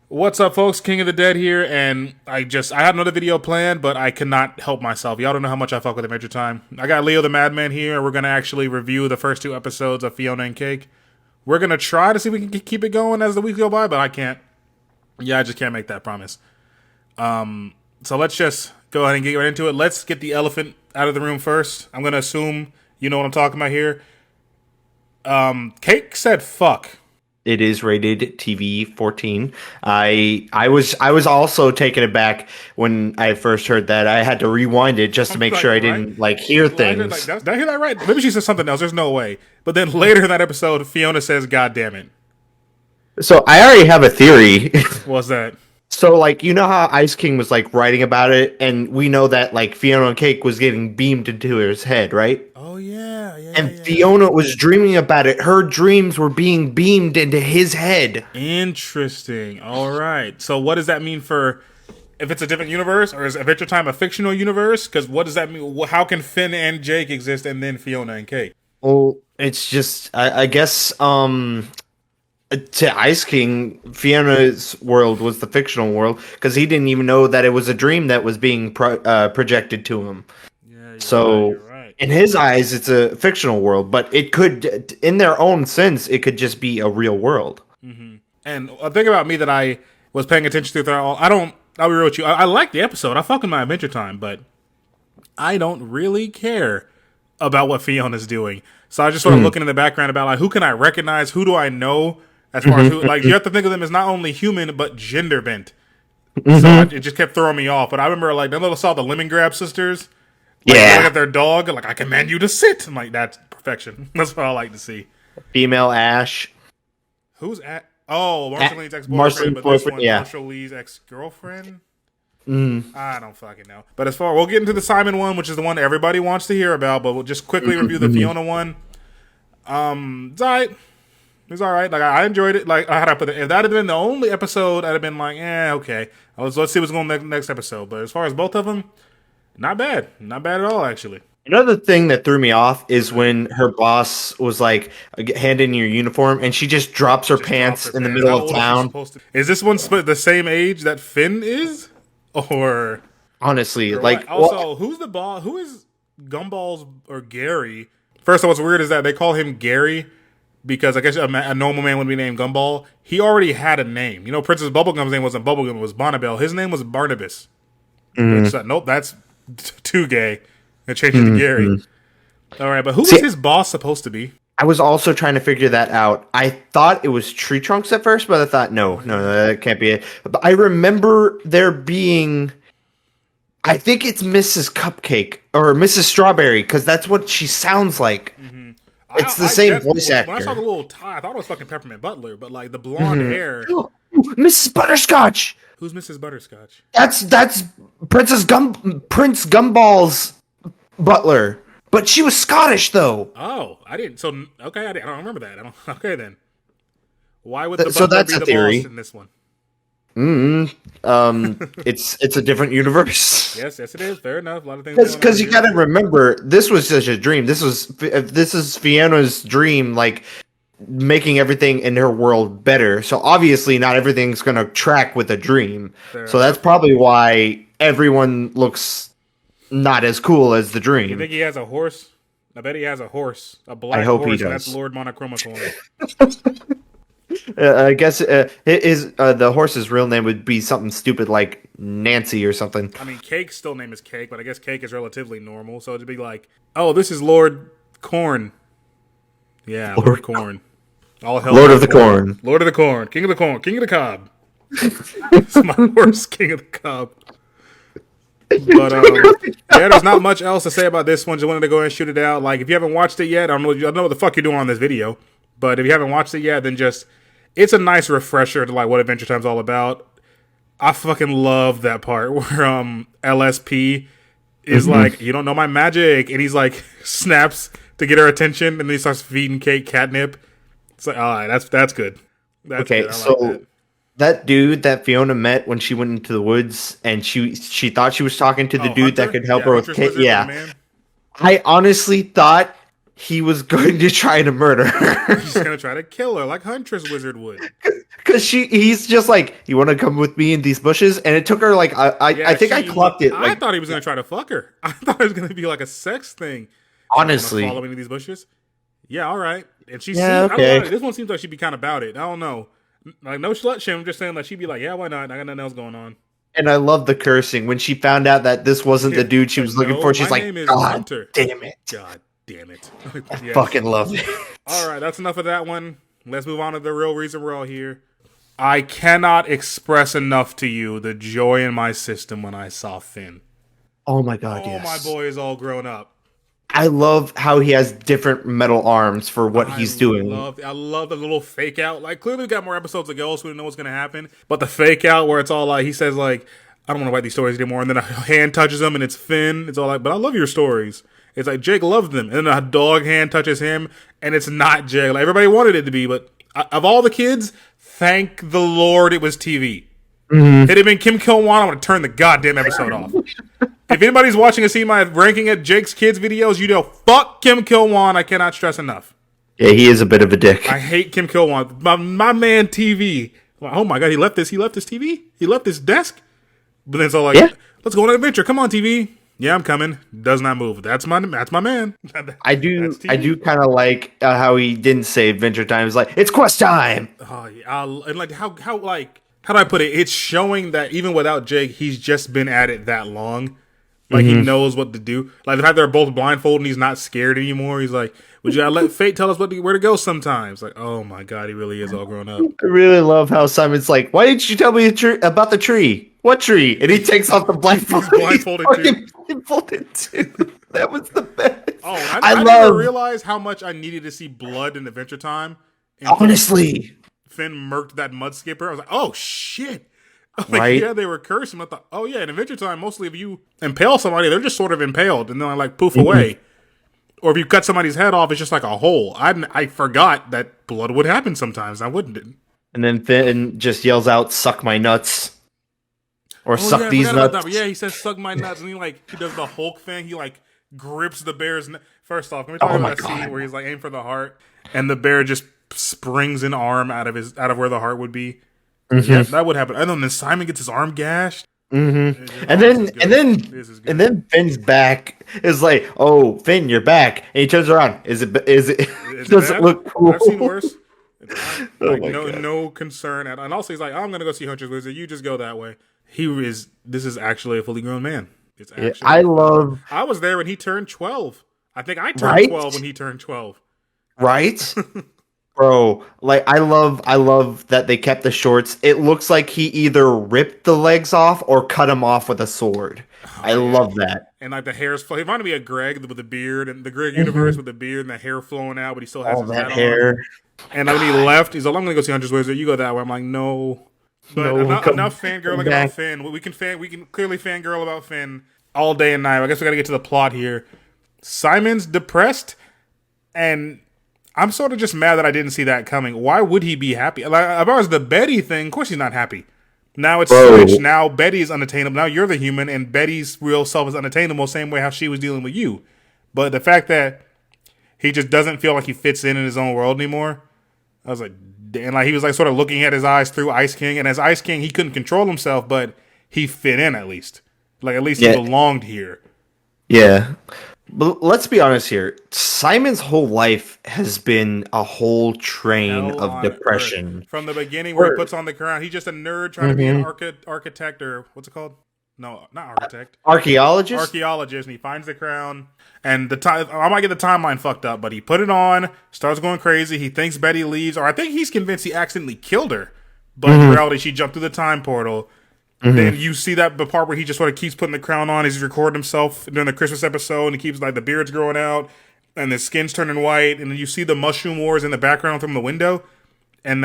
What's up, folks? King of the Dead here, and I had another video planned, but I cannot help myself. Y'all don't know how much I fuck with Adventure Time. I got Leo the Madman here, and we're gonna actually review the first two episodes of Fiona and Cake. We're gonna try to see if we can keep it going as the weeks go by, but I can't. Yeah, I just can't make that promise. So let's just go ahead and get right into it. Let's get the elephant out of the room first. I'm gonna assume you know what I'm talking about here. Cake said fuck. It is rated TV 14. I was also taken aback when I first heard that. I had to rewind it just to make sure I didn't hear things. Did I hear that right? Maybe she said something else. There's no way. But then later in that episode, Fiona says, "God damn it." So I already have a theory. What's that? So you know how Ice King was writing about it, and we know that Fiona and Cake was getting beamed into his head, right? Oh yeah, And Fiona was dreaming about it. Her dreams were being beamed into his head. Interesting. All right. So what does that mean for if it's a different universe, or is Adventure Time a fictional universe? Because what does that mean? How can Finn and Jake exist and then Fiona and Cake? Well, it's just I guess to Ice King, Fiona's world was the fictional world because he didn't even know that it was a dream that was being projected to him. Yeah. So Right. in his eyes, it's a fictional world, but it could, in their own sense, it could just be a real world. Mm-hmm. And a thing about me that I was paying attention to throughout, I'll be real with you. I like the episode. I fucking my Adventure Time, but I don't really care about what Fiona's doing. So I just sort of looking in the background about who can I recognize, who do I know, as far as who, you have to think of them as not only human but gender bent. So it just kept throwing me off. But I remember I saw the Lemon Grab sisters. Yeah, look at their dog. I command you to sit. I'm that's perfection. That's what I like to see. female Ash. Who's at? Oh, Marshall Lee's ex-boyfriend, but this one, yeah. Marshall Lee's ex-girlfriend. I don't fucking know. But we'll get into the Simon one, which is the one everybody wants to hear about. But we'll just quickly review the Fiona one. It's alright. It's alright. I enjoyed it. How do I put it? If that had been the only episode, I'd have been okay. Let's see what's going on next episode. But as far as both of them, not bad. Not bad at all, actually. Another thing that threw me off is when her boss was hand in your uniform, and she just drops her pants in the middle of town. Is this one the same age that Finn is? Or honestly, also, who's the boss? Who is Gumballs or Gary? First of all, what's weird is that they call him Gary because I guess a normal man would be named Gumball. He already had a name. Princess Bubblegum's name wasn't Bubblegum; it was Bonnabelle. His name was Barnabas. Nope, that's too gay. They changed it to Gary. All right, but who is his boss supposed to be? I was also trying to figure that out. I thought it was Tree Trunks at first, but I thought, no, that can't be it. But I remember there being, I think it's Mrs. Cupcake or Mrs. Strawberry, because that's what she sounds like. Mm-hmm. It's the same voice actor. When I saw the little tie, I thought it was fucking Peppermint Butler, but the blonde hair. Mrs. Butterscotch! Who's Mrs. Butterscotch? That's Prince Gumball's butler. But she was Scottish, though. Oh, I didn't. So okay, I don't remember that. Okay, then. Why would the so butler that's be a the theory boss in this one? It's a different universe. Yes, it is. Fair enough. A lot of things. Because you got to remember, this was just a dream. This is Fiona's dream, making everything in her world better. So obviously, not everything's gonna track with a dream. So that's probably why everyone looks not as cool as the dream. You think he has a horse? I bet he has a horse, a black I hope horse, he does. and that's Lord Monochromacorn. I guess the horse's real name would be something stupid like Nancy or something. I mean, Cake's still name is Cake, but I guess Cake is relatively normal, so it'd be oh, this is Lord Corn. Yeah, Lord Corn. All hell Lord of the Corn. Lord of the Corn. King of the Corn. King of the Cob. It's my horse, King of the Cob. But there's not much else to say about this one. Just wanted to go ahead and shoot it out. If you haven't watched it yet, I don't know what the fuck you're doing on this video. But if you haven't watched it yet, then it's a nice refresher to what Adventure Time's all about. I fucking love that part where LSP is you don't know my magic, and he's snaps to get her attention, and then he starts feeding Cake catnip. It's all right, that's good. That's okay, good. so that dude that Fiona met when she went into the woods, and she thought she was talking to the dude that could help her with Cake. Yeah, I honestly thought he was going to try to murder her. He's going to try to kill her like Huntress Wizard would. he's just like, you want to come with me in these bushes? And it took her like, Yeah, I think I clocked it. I Like, thought he was gonna try to fuck her. I thought it was gonna be like a sex thing. honestly, Follow me to these bushes. Yeah, all right. And she yeah, seems, okay. this one seems like she'd be kind of about it. I don't know. Like, no slut shame. I'm just saying, like, she'd be like, yeah, why not? I got nothing else going on. And I love the cursing when she found out that this wasn't the dude she was looking for. She's my like, name is God Hunter. damn it. God damn it. I Yes. fucking love it. All right, that's enough of that one. Let's move on to the real reason we're all here. I cannot express enough to you the joy in my system when I saw Finn. Oh my God, Oh, yes. my boy is all grown up. I love how he has different metal arms for what he's doing. I love the little fake out. Like, clearly we got more episodes to go, so we don't know what's going to happen. But the fake out where it's all like, he says like, I don't want to write these stories anymore. And then a hand touches him and it's Finn. It's all like, but I love your stories. It's like, Jake loved them. And then a dog hand touches him and it's not Jake. Like, everybody wanted it to be, but of all the kids, thank the Lord it was TV. Mm-hmm. If it had been Kim Kil-won, I would have turned the goddamn episode off. If anybody's watching and seeing my ranking at Jake's Kids videos, you know, fuck Kim Kil-won. I cannot stress enough. Yeah, he is a bit of a dick. I hate Kim Kil-won. My man TV. Oh my God, he left his TV? He left his desk? But then it's all like, yeah, let's go on an adventure. Come on, TV. Yeah, I'm coming. Does not move. That's my man. I do kind of like how he didn't say Adventure Time. It's like, it's quest time. Oh yeah, and like how do I put it? It's showing that even without Jake, he's just been at it that long. Like, he knows what to do. Like, the fact they're both blindfolded and he's not scared anymore. He's like, would you gotta let fate tell us where to go sometimes? Like, oh my God, he really is all grown up. I really love how Simon's like, why didn't you tell me about the tree? What tree? And he takes off the blindfold. He's blindfolded too. That was the best. Oh, I never realized how much I needed to see blood in Adventure Time. Honestly. Finn murked that mud skipper. I was like, oh shit. Like, right? Yeah, they were cursing. I thought, oh yeah, in Adventure Time, mostly if you impale somebody, they're just sort of impaled and then like poof away. Or if you cut somebody's head off, it's just like a hole. I forgot that blood would happen sometimes. I wouldn't. And then Finn just yells out, "Suck my nuts," or "Suck these nuts." Yeah, he says, "Suck my nuts," and he does the Hulk thing. He like grips the bear's. First off, can we talk about that scene where he's like aim for the heart, and the bear just springs an arm out of where the heart would be. Mm-hmm. Yeah, that would happen. And then Simon gets his arm gashed. Mm-hmm. And then Finn's back is like, "Oh, Finn, you're back!" And he turns around. Is it? Does it look cool? I've seen worse. Like, no concern and also he's like, I'm gonna go see Hunter's Wizard. You just go that way. This is actually a fully grown man. It's actually. I was there when he turned 12. I think I turned 12 when he turned 12. Right. Bro, like I love that they kept the shorts. It looks like he either ripped the legs off or cut him off with a sword. I love that. And like the hair's flowing. He reminded me of Greg with the beard and the Greg universe with the beard and the hair flowing out, but he still has his that hat hair. On. And when he left, he's like, I'm gonna go see Hunter's Wizard. You go that way. I'm like, no. But enough fangirling about Finn. We can clearly fangirl about Finn all day and night. I guess we gotta get to the plot here. Simon's depressed, and I'm sort of just mad that I didn't see that coming. Why would he be happy? Like, as far as the Betty thing, of course he's not happy. Now it's switched. Now Betty's unattainable. Now you're the human, and Betty's real self is unattainable, same way how she was dealing with you. But the fact that he just doesn't feel like he fits in his own world anymore, I was like, and like he was like sort of looking at his eyes through Ice King, and as Ice King, he couldn't control himself, but he fit in at least. Like, at least he belonged here. Yeah. But let's be honest here. Simon's whole life has been a whole train of depression. Earth. From the beginning where he puts on the crown, he's just a nerd trying to be an architect, or what's it called? No, not architect. Archaeologist, and he finds the crown. And I might get the timeline fucked up, but he put it on, starts going crazy. He thinks Betty leaves, or I think he's convinced he accidentally killed her. But in reality, she jumped through the time portal. Then you see that the part where he just sort of keeps putting the crown on. He's recording himself during the Christmas episode, and he keeps like the beard's growing out, and the skin's turning white, and then you see the mushroom wars in the background from the window, and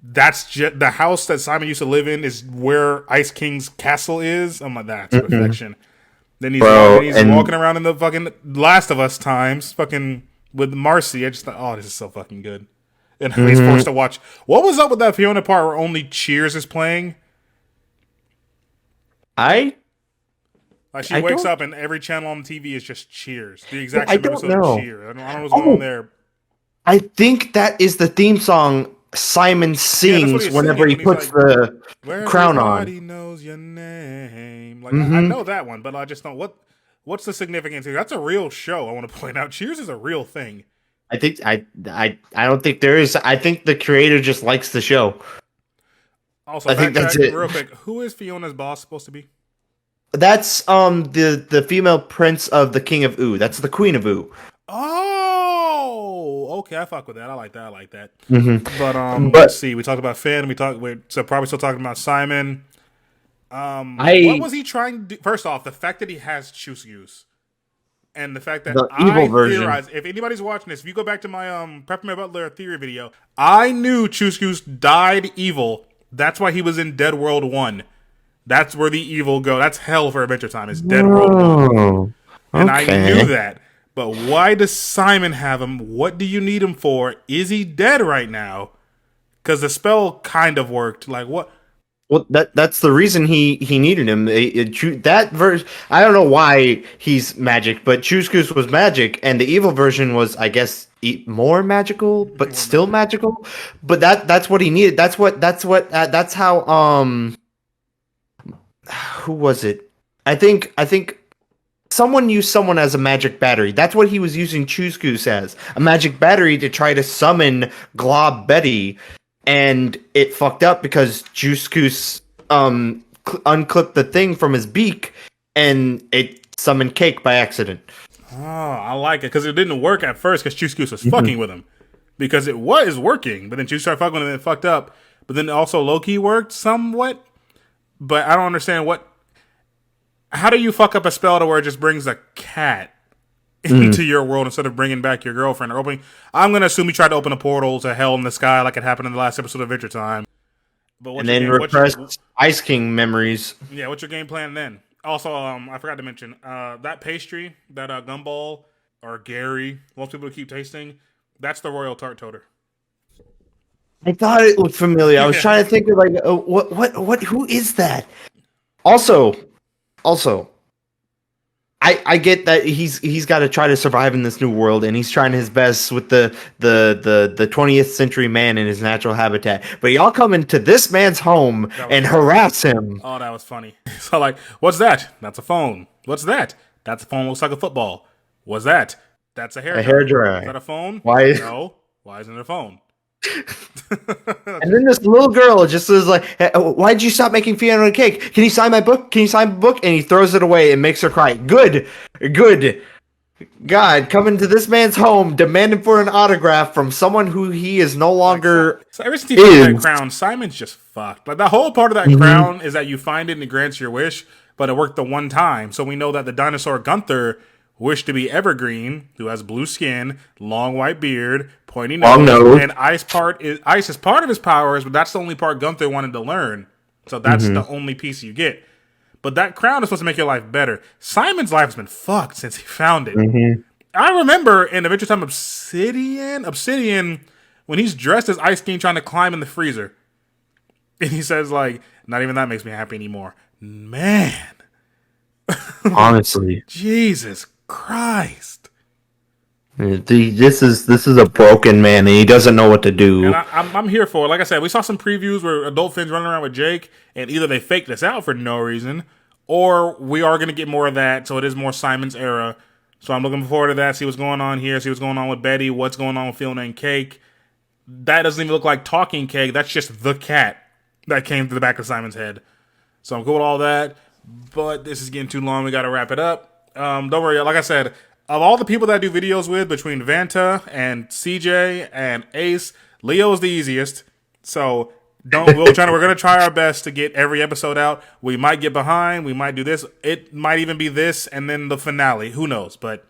that's just the house that Simon used to live in is where Ice King's castle is. I'm like, that's perfection. Then he's walking around in the fucking Last of Us times, fucking with Marcy. I just thought, oh, this is so fucking good. And he's forced to watch. What was up with that Fiona part where only Cheers is playing? Like she wakes up and every channel on the TV is just Cheers. The exact same episode of Cheers. I don't know what's going on there. I think that is the theme song Simon Yeah, that's what sings he's whenever singing he when he's puts like, the "Where crown on. everybody knows your name." Like I Hmm know that one, but I just don't. What's the significance here? That's a real show. I want to point out. Cheers is a real thing. I don't think there is. I think the creator just likes the show. Also, I think that's backtrack it. real quick. Who is Fiona's boss supposed to be? That's the female prince of the King of Ooh. That's the Queen of Ooh. Oh, okay. I fuck with that. I like that. I like that. But let's But see. We talked about Finn. We're so probably still talking about Simon. What I was he trying to do? First off, the fact that he has Chuskyus. And the fact that the evil I version. theorize, if anybody's watching this, if you go back to my Prep My Butler theory video, I knew Chuskyus died evil. That's why he was in Dead World 1. That's where the evil go. That's hell for Adventure Time. It's Dead World 1. Oh, And I knew okay. that. But why does Simon have him? What do you need him for? Is he dead right now? Because the spell kind of worked. Like, what? Well, that's the reason he needed him. That version, I don't know why he's magic, but Chuskus was magic, and the evil version was, I guess, more magical, but still magical. But that's what he needed. That's how who was it? I think someone used someone as a magic battery. That's what he was using Chuskus as, a magic battery to try to summon Glob Betty, and it fucked up because Chuskus unclipped the thing from his beak, and it summoned Cake by accident. Oh, I like it. Because it didn't work at first because Chuskus was fucking with him. Because it was working, but then Chuskus started fucking with him and it fucked up. But then also Loki worked somewhat. But I don't understand what. How do you fuck up a spell to where it just brings a cat into your world instead of bringing back your girlfriend or opening? I'm gonna assume he tried to open a portal to hell in the sky like it happened in the last episode of Adventure Time. But And then repressed Ice King memories. yeah, what's your game plan then? Also, I forgot to mention that pastry, that gumball or Gary, most people keep tasting. That's the royal tart toter. I thought it looked familiar. I was Yeah. trying to think of like, what, who is that? Also, I get that he's got to try to survive in this new world, and he's trying his best with the 20th century man in his natural habitat. But y'all come into this man's home and harass him. Oh, that was funny. So like, what's that? That's a phone. What's that? That's a phone. Looks like a football. What's that? That's a hair hairdryer. Is that a phone? Why? No. Why isn't it a phone? And then this little girl just is like, hey, why did you stop making Fiona and Cake? Can you sign my book? Can you sign my book? And he throws it away and makes her cry. Good. God, coming to this man's home, demanding for an autograph from someone who he is no longer So ever since he found that crown, Simon's just fucked. Like the whole part of that crown is that you find it and it grants your wish, but it worked the one time. So we know that the dinosaur Gunther wished to be evergreen, who has blue skin, long white beard, pointy nose, and ice is part of his powers, but that's the only part Gunther wanted to learn. So that's the only piece you get. But that crown is supposed to make your life better. Simon's life has been fucked since he found it. I remember in Adventure Time Obsidian, when he's dressed as Ice King trying to climb in the freezer. And he says, like, not even that makes me happy anymore. Man. honestly. Jesus Christ. This is a broken man, and he doesn't know what to do. And I'm here for it. Like I said, we saw some previews where adult Finn's running around with Jake, and either they faked this out for no reason, or we are going to get more of that, so it is more Simon's era. So I'm looking forward to that, see what's going on here, see what's going on with Betty, what's going on with Fiona and Cake. That doesn't even look like talking Cake. That's just the cat that came to the back of Simon's head. So I'm cool with all that, but this is getting too long. We got to wrap it up. Don't worry. Like I said, of all the people that I do videos with, between Vanta and CJ and Ace, Leo is the easiest. So we're gonna try our best to get every episode out. We might get behind. We might do this. It might even be this and then the finale. Who knows? But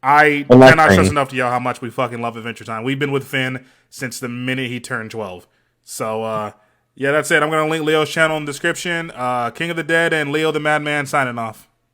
I cannot stress enough to y'all how much we fucking love Adventure Time. We've been with Finn since the minute he turned 12. So yeah, that's it. I'm gonna link Leo's channel in the description. King of the Dead and Leo the Madman signing off.